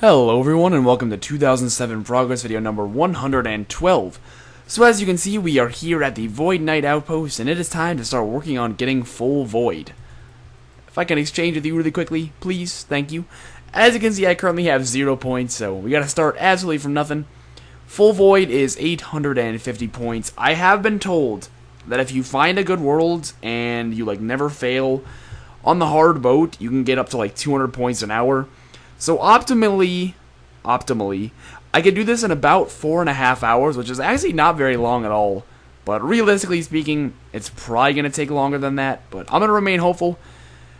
Hello everyone and welcome to 2007 Progress video number 112. So as you can see, we are here at the Void Knight Outpost and it is time to start working on getting full Void. If I can exchange with you really quickly, please, thank you. As you can see, I currently have 0 points, so we gotta start absolutely from nothing. Full Void is 850 points. I have been told that if you find a good world and you never fail on the hard boat, you can get up to 200 points an hour. So optimally, I could do this in about 4.5 hours, which is actually not very long at all. But realistically speaking, it's probably going to take longer than that. But I'm going to remain hopeful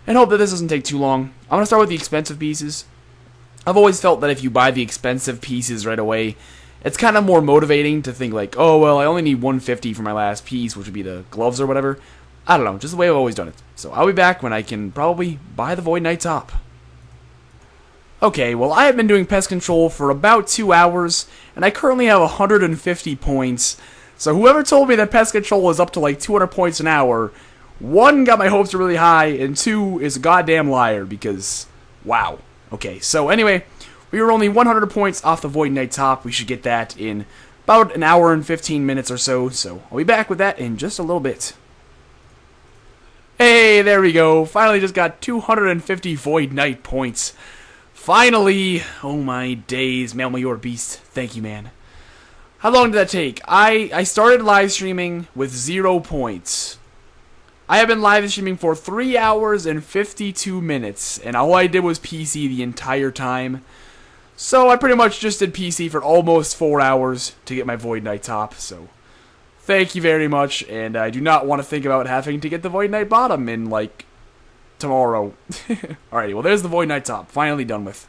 and hope that this doesn't take too long. I'm going to start with the expensive pieces. I've always felt that if you buy the expensive pieces right away, it's kind of more motivating to think oh, well, I only need 150 for my last piece, which would be the gloves or whatever. I don't know, just the way I've always done it. So I'll be back when I can probably buy the Void Knight top. Okay, well, I have been doing pest control for about 2 hours, and I currently have 150 points. So whoever told me that pest control is up to 200 points an hour, 1, got my hopes really high, and 2, is a goddamn liar, because, wow. Okay, so anyway, we were only 100 points off the Void Knight top. We should get that in about an hour and 15 minutes or so I'll be back with that in just a little bit. Hey, there we go. Finally just got 250 Void Knight points. Finally! Oh my days, Mammal, you're a beast. Thank you, man. How long did that take? I started live streaming with 0 points. I have been live streaming for 3 hours and 52 minutes, and all I did was PC the entire time. So I pretty much just did PC for almost 4 hours to get my Void Knight top, so thank you very much, and I do not want to think about having to get the Void Knight bottom in, tomorrow. Alrighty, well there's the Void Knight top, finally done with.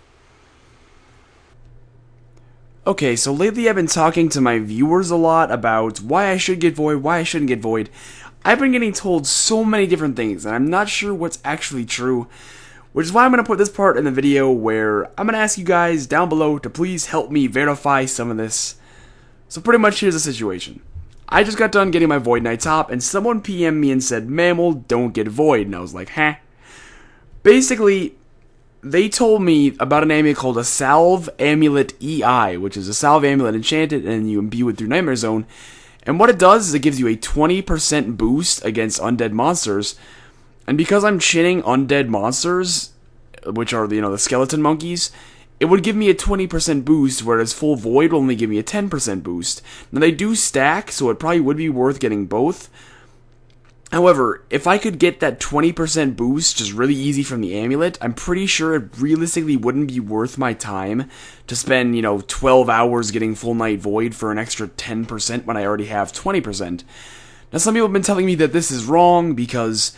Okay, so lately I've been talking to my viewers a lot about why I should get Void, why I shouldn't get Void. I've been getting told so many different things, and I'm not sure what's actually true, which is why I'm going to put this part in the video where I'm going to ask you guys down below to please help me verify some of this. So pretty much here's the situation. I just got done getting my Void Knight top, and someone PM'd me and said, Mammal, don't get Void, and I was like, huh? Basically, they told me about an amulet called a Salve Amulet EI, which is a Salve Amulet enchanted and you imbue it through Nightmare Zone. And what it does is it gives you a 20% boost against undead monsters. And because I'm chinning undead monsters, which are the skeleton monkeys, it would give me a 20% boost, whereas full Void will only give me a 10% boost. Now they do stack, so it probably would be worth getting both. However, if I could get that 20% boost just really easy from the amulet, I'm pretty sure it realistically wouldn't be worth my time to spend, 12 hours getting full Night Void for an extra 10% when I already have 20%. Now, some people have been telling me that this is wrong because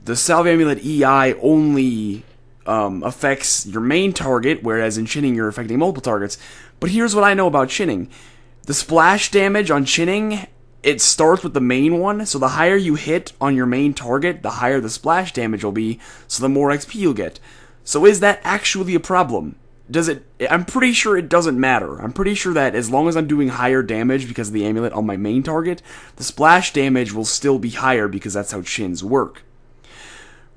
the Salve Amulet EI only affects your main target, whereas in chinning you're affecting multiple targets. But here's what I know about chinning. The splash damage on chinning, it starts with the main one, so the higher you hit on your main target, the higher the splash damage will be, so the more XP you'll get. So is that actually a problem? I'm pretty sure it doesn't matter. I'm pretty sure that as long as I'm doing higher damage because of the amulet on my main target, the splash damage will still be higher because that's how chins work.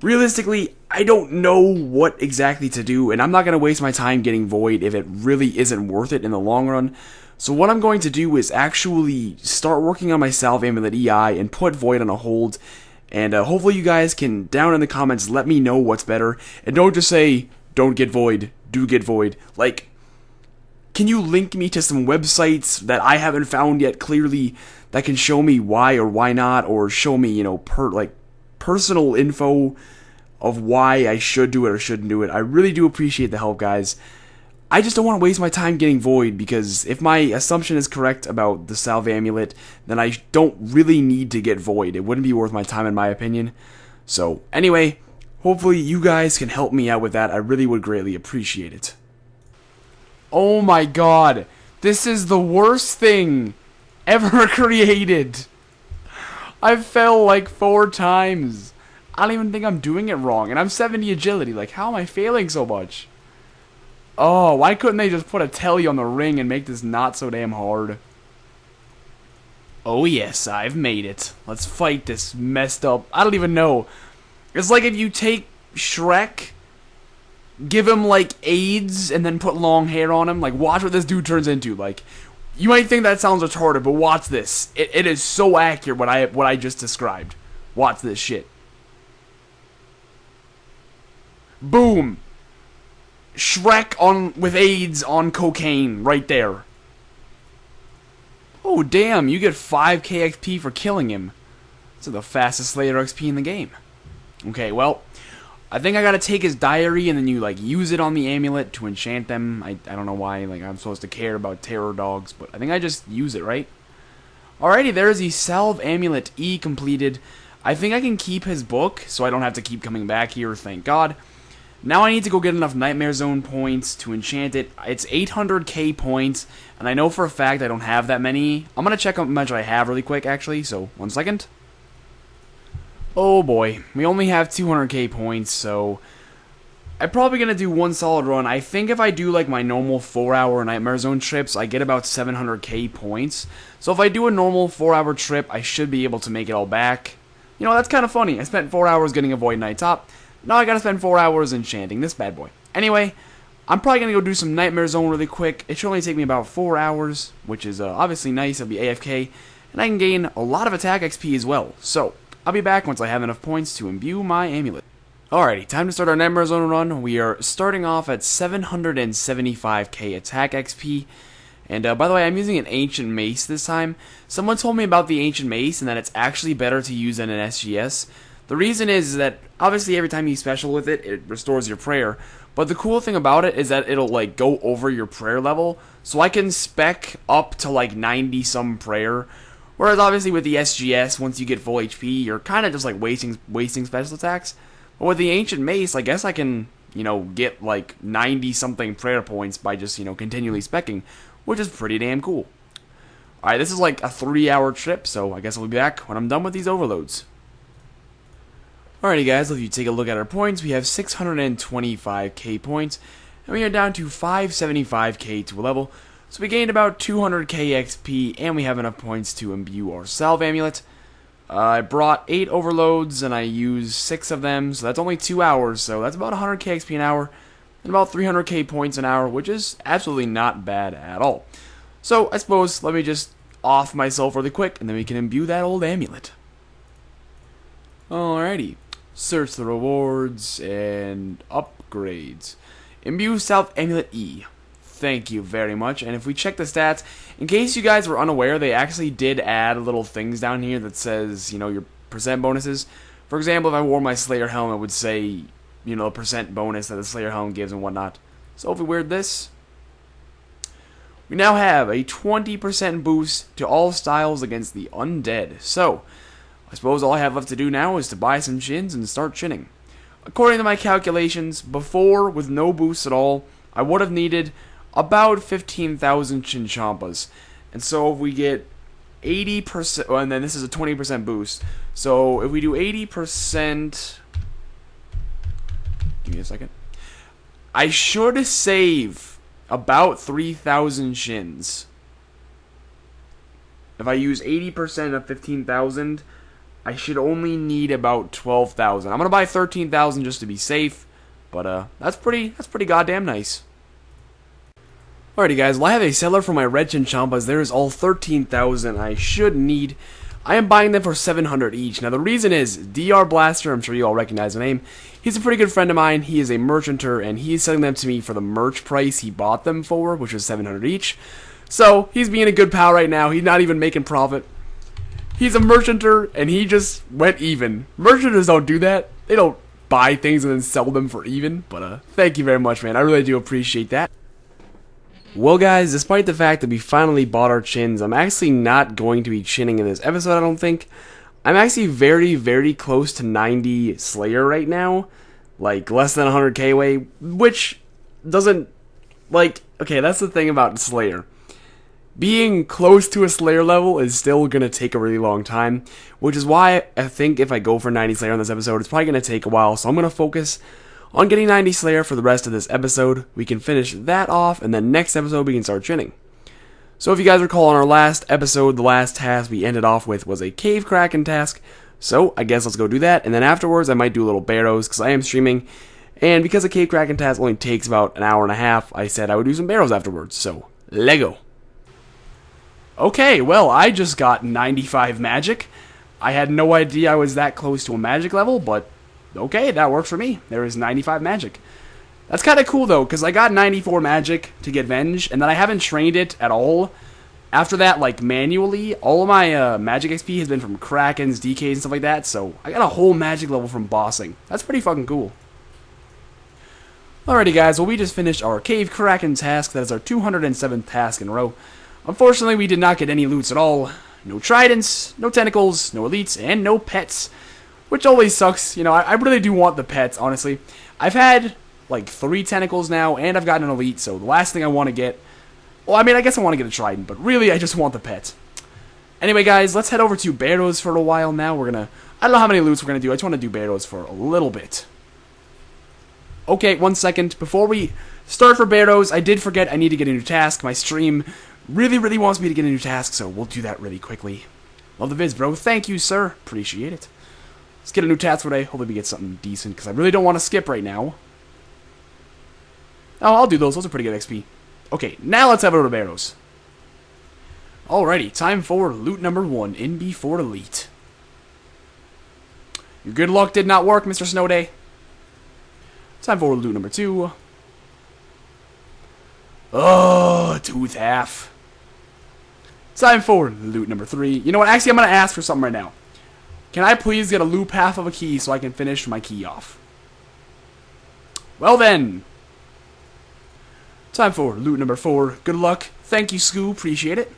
Realistically, I don't know what exactly to do, and I'm not going to waste my time getting Void if it really isn't worth it in the long run. So what I'm going to do is actually start working on my Salve Amulet EI and put Void on a hold. And hopefully you guys can, down in the comments, let me know what's better. And don't just say, don't get Void, do get Void. Can you link me to some websites that I haven't found yet clearly that can show me why or why not, or show me, personal info of why I should do it or shouldn't do it. I really do appreciate the help, guys. I just don't want to waste my time getting Void, because if my assumption is correct about the Salve Amulet, then I don't really need to get Void. It wouldn't be worth my time in my opinion. So, anyway, hopefully you guys can help me out with that. I really would greatly appreciate it. Oh my god, this is the worst thing ever created. I fell 4 times. I don't even think I'm doing it wrong, and I'm 70 agility. How am I failing so much? Oh, why couldn't they just put a telly on the ring and make this not so damn hard? Oh yes, I've made it. Let's fight this messed up... I don't even know. It's like if you take Shrek give him, like, AIDS and then put long hair on him. Like, watch what this dude turns into. Like, you might think that sounds retarded, but watch this. It is so accurate what I just described. Watch this shit. Boom. Shrek with AIDS on cocaine right there. Oh, damn, you get 5k XP for killing him. That's the fastest Slayer XP in the game. Okay, well, I think I gotta take his diary and then you, like, use it on the amulet to enchant them. I don't know why, like, I'm supposed to care about terror dogs, but I think I just use it, right? Alrighty, there's the Salve Amulet E completed. I think I can keep his book, so I don't have to keep coming back here, thank God. Now I need to go get enough Nightmare Zone points to enchant it. It's 800k points, and I know for a fact I don't have that many. I'm going to check how much I have really quick, actually, so 1 second. Oh boy, we only have 200k points, so I'm probably going to do one solid run. I think if I do like my normal 4-hour Nightmare Zone trips, I get about 700k points. So if I do a normal 4-hour trip, I should be able to make it all back. You know, that's kind of funny. I spent 4 hours getting a Void Knight top. Now I gotta spend 4 hours enchanting this bad boy. Anyway, I'm probably gonna go do some Nightmare Zone really quick. It should only take me about 4 hours, which is obviously nice. I'll be AFK, and I can gain a lot of attack XP as well. So, I'll be back once I have enough points to imbue my amulet. Alrighty, time to start our Nightmare Zone run. We are starting off at 775k attack XP. And by the way, I'm using an Ancient Mace this time. Someone told me about the Ancient Mace and that it's actually better to use than an SGS. The reason is that, obviously, every time you special with it, it restores your prayer. But the cool thing about it is that it'll, like, go over your prayer level. So I can spec up to, like, 90-some prayer. Whereas, obviously, with the SGS, once you get full HP, you're kind of just, like, wasting special attacks. But with the Ancient Mace, I guess I can, you know, get, like, 90-something prayer points by just, you know, continually specking. Which is pretty damn cool. Alright, this is, like, a 3-hour trip, so I guess I'll be back when I'm done with these overloads. Alrighty guys, if you take a look at our points, we have 625k points, and we are down to 575k to a level, so we gained about 200k XP, and we have enough points to imbue our Salve Amulet. I brought 8 overloads, and I used 6 of them, so that's only 2 hours, so that's about 100k XP an hour, and about 300k points an hour, which is absolutely not bad at all. So, I suppose, let me just off myself really quick, and then we can imbue that old amulet. Alrighty. Search the rewards and upgrades. Imbue Salve Amulet E. Thank you very much. And if we check the stats, in case you guys were unaware, they actually did add little things down here that says, you know, your percent bonuses. For example, if I wore my Slayer helm, it would say, you know, a percent bonus that the Slayer helm gives and whatnot. So if we wear this, we now have a 20% boost to all styles against the undead. So, I suppose all I have left to do now is to buy some chins and start chinning. According to my calculations, before, with no boosts at all, I would have needed about 15,000 Chinchampas. And so if we get 80%, and then this is a 20% boost. So if we do 80%, give me a second. I should save about 3,000 shins. If I use 80% of 15,000, I should only need about 12,000. I'm gonna buy 13,000 just to be safe, but that's pretty goddamn nice. Alrighty guys, well I have a seller for my red Chinchampas. There is all 13,000 I should need. I am buying them for 700 each. Now the reason is, DR Blaster, I'm sure you all recognize the name, he's a pretty good friend of mine. He is a merchanter, and he is selling them to me for the merch price he bought them for, which was 700 each. So, he's being a good pal right now. He's not even making profit. He's a merchanter, and he just went even. Merchanters don't do that. They don't buy things and then sell them for even. But thank you very much, man. I really do appreciate that. Well, guys, despite the fact that we finally bought our chins, I'm actually not going to be chinning in this episode, I don't think. I'm actually very, very close to 90 Slayer right now. Like, less than 100k away, which doesn't, like, okay, that's the thing about Slayer. Being close to a Slayer level is still going to take a really long time, which is why I think if I go for 90 Slayer on this episode, it's probably going to take a while, so I'm going to focus on getting 90 Slayer for the rest of this episode. We can finish that off, and then next episode we can start chinning. So if you guys recall on our last episode, the last task we ended off with was a Cave Kraken task, so I guess let's go do that, and then afterwards I might do a little Barrows, because I am streaming, And because the Cave Kraken task only takes about an hour and a half, I said I would do some barrows afterwards, so Lego. Okay, well, I just got 95 magic. I had no idea I was that close to a magic level, but okay, that works for me. There is 95 magic. That's kind of cool, though, because I got 94 magic to get Venge, and then I haven't trained it at all. After that, like, manually, all of my magic XP has been from Krakens, DKs, and stuff like that, so I got a whole magic level from bossing. That's pretty fucking cool. Alrighty, guys, well, we just finished our Cave Kraken task. That is our 207th task in a row. Unfortunately, we did not get any loots at all. No tridents, no tentacles, no elites, and no pets. Which always sucks. You know, I really do want the pets, honestly. I've had, like, 3 tentacles now, and I've gotten an elite, so the last thing I want to get... Well, I mean, I guess I want to get a trident, but really, I just want the pet. Anyway, guys, let's head over to Barrows for a while now. We're gonna... I don't know how many loots we're gonna do. I just want to do Barrows for a little bit. Okay, 1 second. Before we start for Barrows, I did forget I need to get a new task. My stream really wants me to get a new task, so we'll do that really quickly. Love the viz, bro. Thank you, sir. Appreciate it. Let's get a new task today. Hopefully we get something decent, because I really don't want to skip right now. Oh, I'll do those. Those are pretty good XP. Okay, now let's have over to Barrows. Alrighty, time for loot number 1 in before Elite. Your good luck did not work, Mr. Snowday. Time for loot number 2. Oh, tooth half. Time for loot number 3. You know what? Actually, I'm going to ask for something right now. Can I please get a loop half of a key so I can finish my key off? Well then. Time for loot number 4. Good luck. Thank you, Scoo. Appreciate it.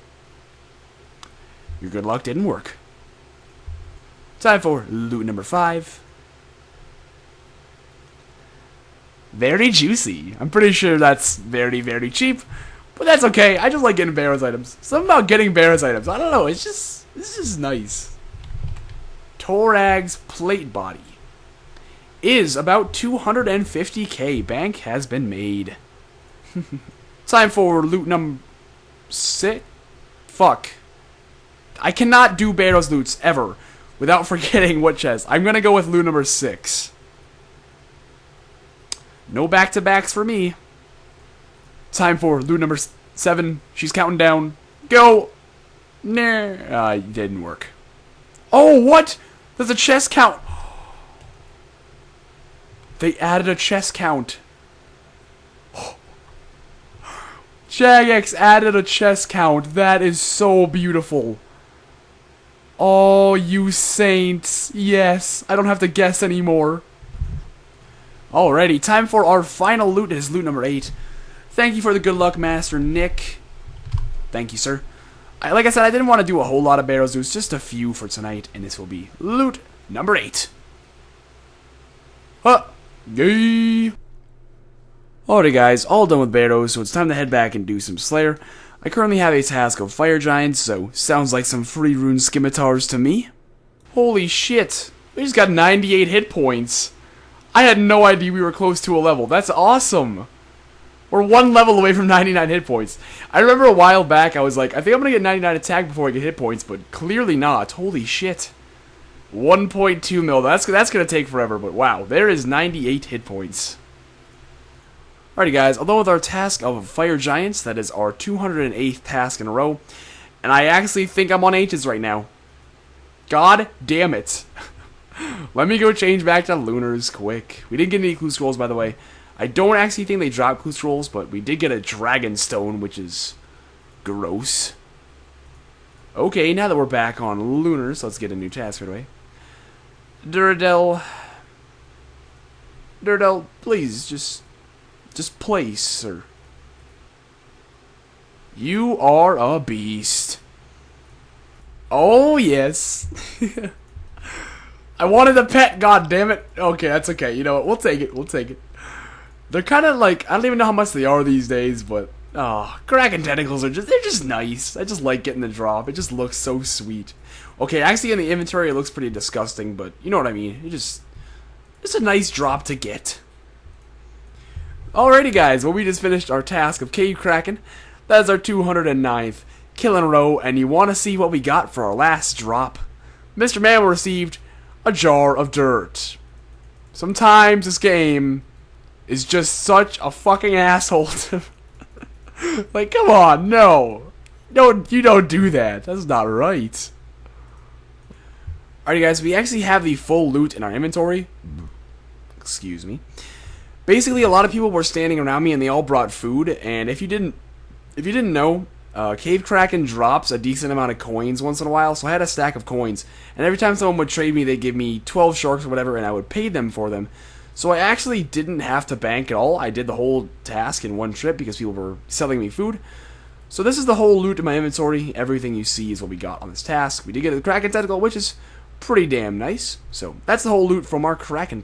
Your good luck didn't work. Time for loot number 5. Very juicy. I'm pretty sure that's very cheap. But that's okay. I just like getting Barrows items. Something about getting Barrows items. I don't know. It's just nice. Torag's plate body is about 250k. Bank has been made. Time for loot number 6. Fuck. I cannot do Barrows loots ever without forgetting what chest. I'm gonna go with loot number 6. No back-to-backs for me. Time for loot number 7. She's counting down. Go! Nah. It didn't work. Oh, what? There's a chest count. They added a chest count. Jagex added a chest count. That is so beautiful. Oh, you saints. Yes. I don't have to guess anymore. Alrighty, time for our final loot. It is loot number 8. Thank you for the good luck, Master Nick. Thank you, sir. Like I said, I didn't want to do a whole lot of Barrows loots, just a few for tonight, and this will be loot number 8. Yay! Alrighty, guys, all done with Barrows, so it's time to head back and do some Slayer. I currently have a task of Fire Giants, so sounds like some free rune scimitars to me. Holy shit! We just got 98 hit points. I had no idea we were close to a level. That's awesome. We're 1 level away from 99 hit points. I remember a while back I was like, I think I'm going to get 99 attack before I get hit points, but clearly not. Holy shit. 1.2 mil. That's going to take forever, but wow. There is 98 hit points. Alrighty, guys. Although with our task of Fire Giants, that is our 208th task in a row, and I actually think I'm on H's right now. God damn it. Let me go change back to Lunars quick. We didn't get any clue scrolls, by the way. I don't actually think they dropped clue scrolls, but we did get a dragon stone, which is gross. Okay, now that we're back on Lunars, let's get a new task right away. Duradel, please, just place, sir. You are a beast. Oh, yes. I wanted a pet, god damn it. Okay, that's okay. You know what? We'll take it. We'll take it. They're kind of like, I don't even know how much they are these days, but Kraken tentacles are they're just nice. I just like getting the drop. It just looks so sweet. Okay, actually in the inventory it looks pretty disgusting, but you know what I mean. It's a nice drop to get. Alrighty, guys. Well, we just finished our task of Cave Kraken. That's our 209th kill in a row, and you want to see what we got for our last drop. Mr. Mammal received a jar of dirt. Sometimes this game is just such a fucking asshole. Like, come on, no. You don't do that. That's not right. Alright guys, we actually have the full loot in our inventory. Excuse me. Basically, a lot of people were standing around me and they all brought food, and if you didn't know, Cave Kraken drops a decent amount of coins once in a while, so I had a stack of coins, and every time someone would trade me, they'd give me 12 sharks or whatever, and I would pay them for them. So I actually didn't have to bank at all. I did the whole task in one trip because people were selling me food. So this is the whole loot in my inventory. Everything you see is what we got on this task. We did get the Kraken tentacle, which is pretty damn nice. So that's the whole loot from our Kraken.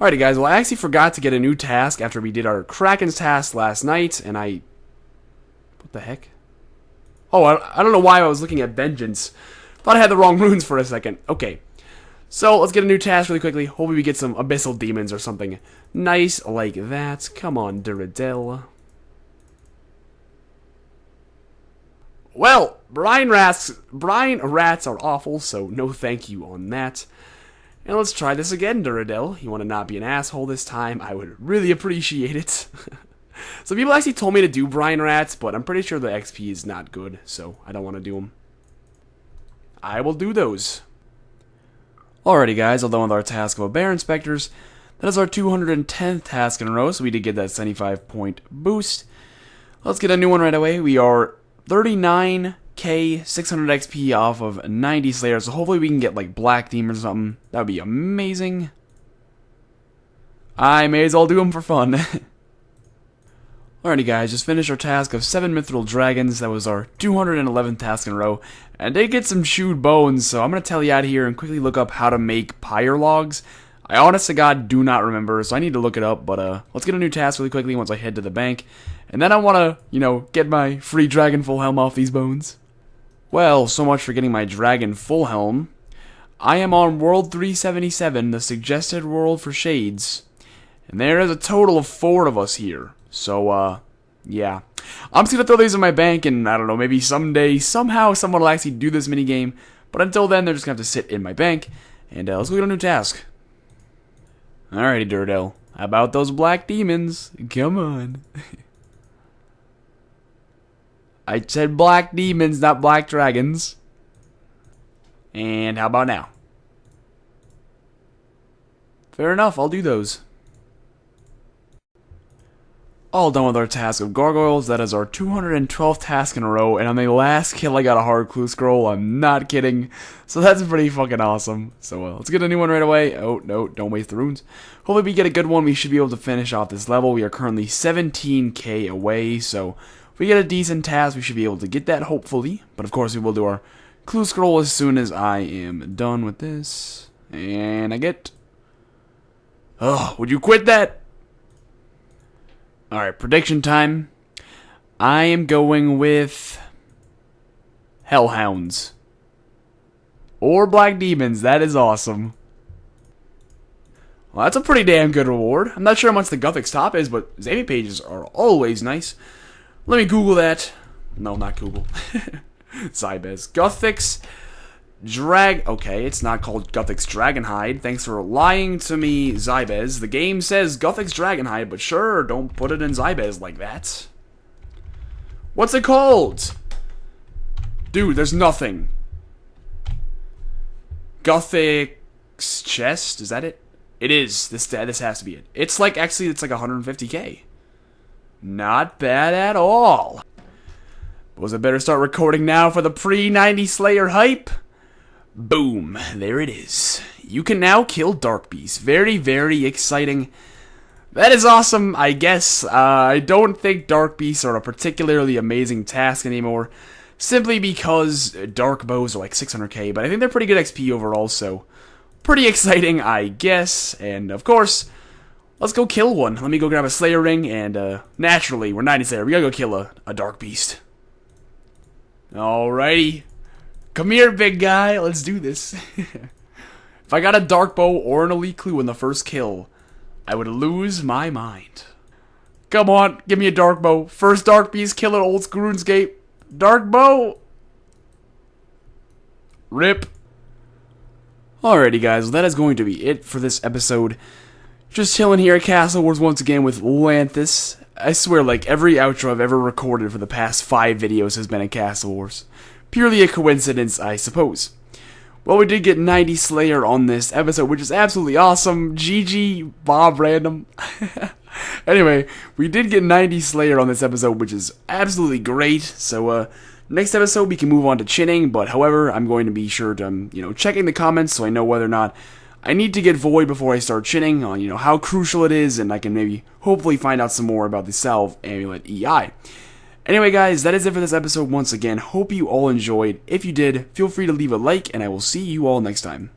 Alrighty guys, well I actually forgot to get a new task after we did our Kraken's task last night, and what the heck? Oh, I don't know why I was looking at Vengeance. Thought I had the wrong runes for a second. Okay. So, let's get a new task really quickly. Hopefully we get some Abyssal Demons or something nice like that. Come on, Duradel. Well, brine rats are awful, so no thank you on that. And let's try this again, Duradel. You want to not be an asshole this time? I would really appreciate it. So people actually told me to do brine rats, but I'm pretty sure the XP is not good, so I don't want to do them. I will do those. Alrighty guys, although with our task of a Bear Inspectors, that is our 210th task in a row, so we did get that 75 point boost. Let's get a new one right away. We are 39k 600 XP off of 90 Slayer, so hopefully we can get like Black Demons or something. That would be amazing. I may as well do them for fun. Alrighty guys, just finished our task of 7 Mithril Dragons. That was our 211th task in a row. And they get some chewed bones, so I'm going to tell you out here and quickly look up how to make pyre logs. I honest to God do not remember, so I need to look it up, but let's get a new task really quickly once I head to the bank. And then I want to, get my free Dragon Full Helm off these bones. Well, so much for getting my Dragon Full Helm. I am on World 377, the suggested world for shades. And there is a total of 4 of us here. So, yeah. I'm just gonna throw these in my bank, and I don't know, maybe someday, somehow, someone will actually do this minigame. But until then, they're just gonna have to sit in my bank. And let's go get a new task. Alrighty, Duradel. How about those Black Demons? Come on. I said Black Demons, not Black Dragons. And how about now? Fair enough, I'll do those. All done with our task of Gargoyles. That is our 212th task in a row, and on the last kill I got a hard clue scroll. I'm not kidding. So that's pretty fucking awesome. So let's get a new one right away. Oh, no, don't waste the runes. Hopefully we get a good one. We should be able to finish off this level. We are currently 17k away, so if we get a decent task, we should be able to get that, hopefully. But of course, we will do our clue scroll as soon as I am done with this. And I get... Oh, would you quit that? Alright, prediction time. I am going with Hellhounds. Or Black Demons. That is awesome. Well, that's a pretty damn good reward. I'm not sure how much the Guthix top is, but Zamy pages are always nice. Let me Google that. No, not Google. Zybez. Guthix Okay, it's not called Guthix Dragonhide. Thanks for lying to me, Zybez. The game says Guthix Dragonhide, but sure, don't put it in Zybez like that. What's it called? Dude, there's nothing. Guthix Chest? Is that it? It is. This has to be it. It's like, actually, it's like 150k. Not bad at all. Was it better start recording now for the pre-90 Slayer hype? Boom, there it is. You can now kill Dark Beast. Very, very exciting. That is awesome, I guess. I don't think Dark Beasts are a particularly amazing task anymore, simply because Dark Bows are like 600k, but I think they're pretty good XP overall, so pretty exciting, I guess. And of course, let's go kill one. Let me go grab a Slayer ring, and naturally, we're 90 Slayer. We gotta go kill a Dark Beast. Alrighty. Come here, big guy. Let's do this. If I got a Dark Bow or an Elite Clue in the first kill, I would lose my mind. Come on, give me a Dark Bow. First Dark Beast kill at Oldschool Runescape. Dark Bow. Rip. Alrighty, guys. Well, that is going to be it for this episode. Just chilling here at Castle Wars once again with Lanthus. I swear, like, every outro I've ever recorded for the past 5 videos has been at Castle Wars. Purely a coincidence, I suppose. Well, we did get 90 Slayer on this episode, which is absolutely awesome. GG, Bob Random. Anyway, we did get 90 Slayer on this episode, which is absolutely great. So, next episode we can move on to chinning, but however, I'm going to be sure to, checking the comments so I know whether or not I need to get Void before I start chinning on, how crucial it is, and I can maybe hopefully find out some more about the Salve Amulet EI. Anyway, guys, that is it for this episode once again. Hope you all enjoyed. If you did, feel free to leave a like, and I will see you all next time.